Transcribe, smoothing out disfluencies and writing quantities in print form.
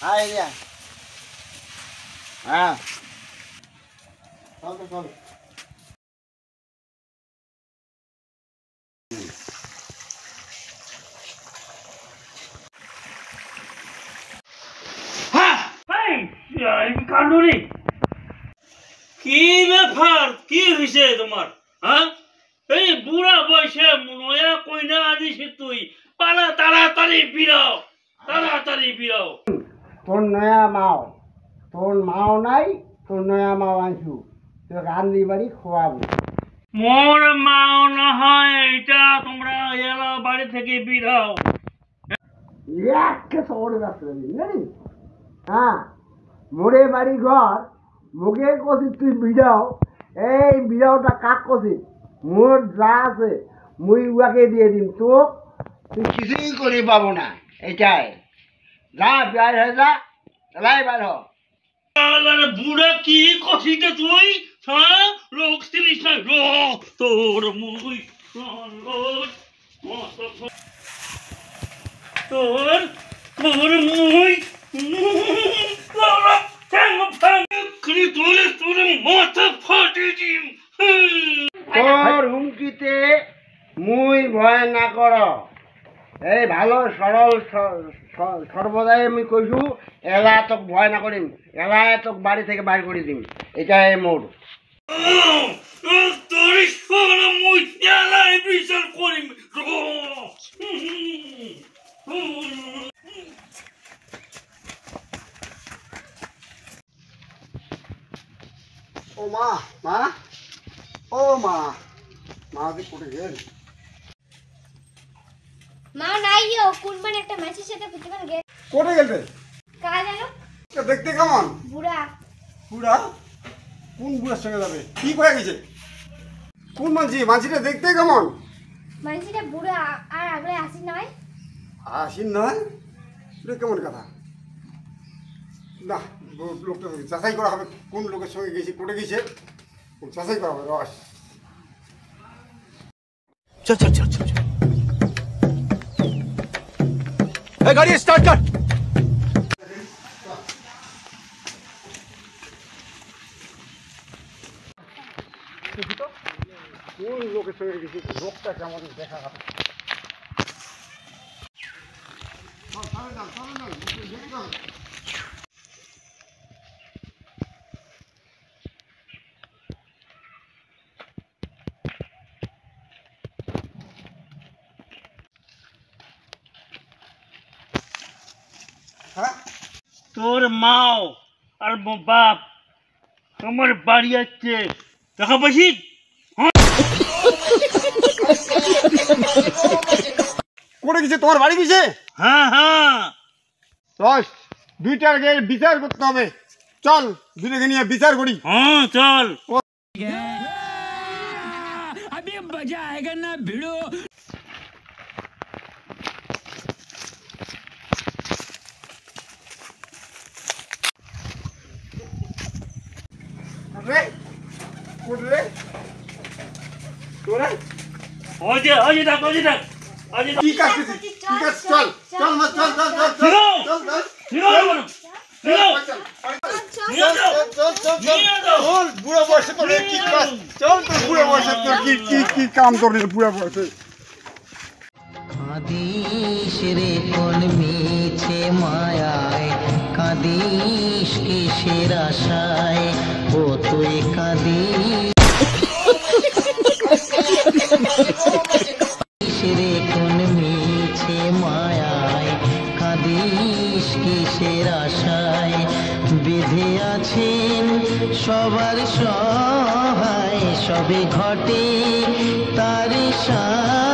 আয় রে হ্যাঁ চল চল কান্ডুরি কি ব্যাপার কি হয়েছে তোমার হ্যাঁ এই বুড়া বয়সে নয়া কইনা আদিস তুই পালা তাড়াতাড়ি ফিরাও তোর নয়া মাও তোর মাও নাই তোর নয়া মাও আনছু তোর রান্দি বাড়ি খোয়াবো মোর মাও না হয় এটা তোমরা এলা বাড়ি থেকে ফিরাও একে শহরে রাখতে জানি হ্যাঁ মোরে বাড়ি ঘর মুখে কষি তুই বিড়াও এই বিড়াওটা কাক কষি মোর যা আছে মুই উয়াকে দিয়ে দিম তোক তুই কিছুই করে পাবো না এটাই যা বিয়ার হয়ে যা এলাই বার হ বুড়া কি কষিতে তুই হ্যাঁ লোক চিনিস না তোর মুই তোর মুই তোর হুমকিতে মুই ভয় না কর এই ভালো সরল সর্বদাই আমি কইছু এলা তোক ভয় না করিম এলা তোক বাড়ি থেকে বাইর করে দিম এটাই মোর তোর মুই এলাই বিচার করিম ও মা মা ও মা মা দি কোটে গেল মা নাই ও কোনবান একটা মেসেজ সাথে প্রতিবার গে কোটে গেলবে কাজ জানো দেখতে কেমন বুড়া বুড়া কোন বুড়ার সঙ্গে যাবে কি কয়ে গেছে কোন মানছিটা দেখতে কেমন মানসিটা বুড়া আর আগলে আসি নয় আসিন নয় এটা কেমন কথা না লোকটা যাচাই করা হবে কোন লোকের সঙ্গে গেছে কোটে গেছে যাচাই করা হবে রস चल चल चल चल गाड़ी स्टार्ट कर কোন লোকের সঙ্গে গেছে লোকটা কেমন দেখা হবে তোর মাও আর বাপ আমার বাড়ি আছে টাকা পাইছি করে গেছে তোমার বাড়ি গেছে হ্যাঁ হ্যাঁ রস দুইটার আগে বিচার করতে হবে চল দুইটাকে নিয়ে বিচার করি হ্যাঁ চল अभी मजा आएगा ना भिड़ो ঠিক আছে চল চল মা চল চল চল চল চল বুড়া বয়সে তোর কি কাজ চল তোর বুড়া বয়সে তোর কি কাম করলি বুড়া বয়সে কাঁদিস রে কোন মিছে মায়ায় কাঁদিস কিসের আশায় ও তুই কাঁদিস রে কোন মিছে মায়ায় কাঁদিস কিসের আশায় বিধে আছেন সবার সহায় সবে ঘটে তার সায়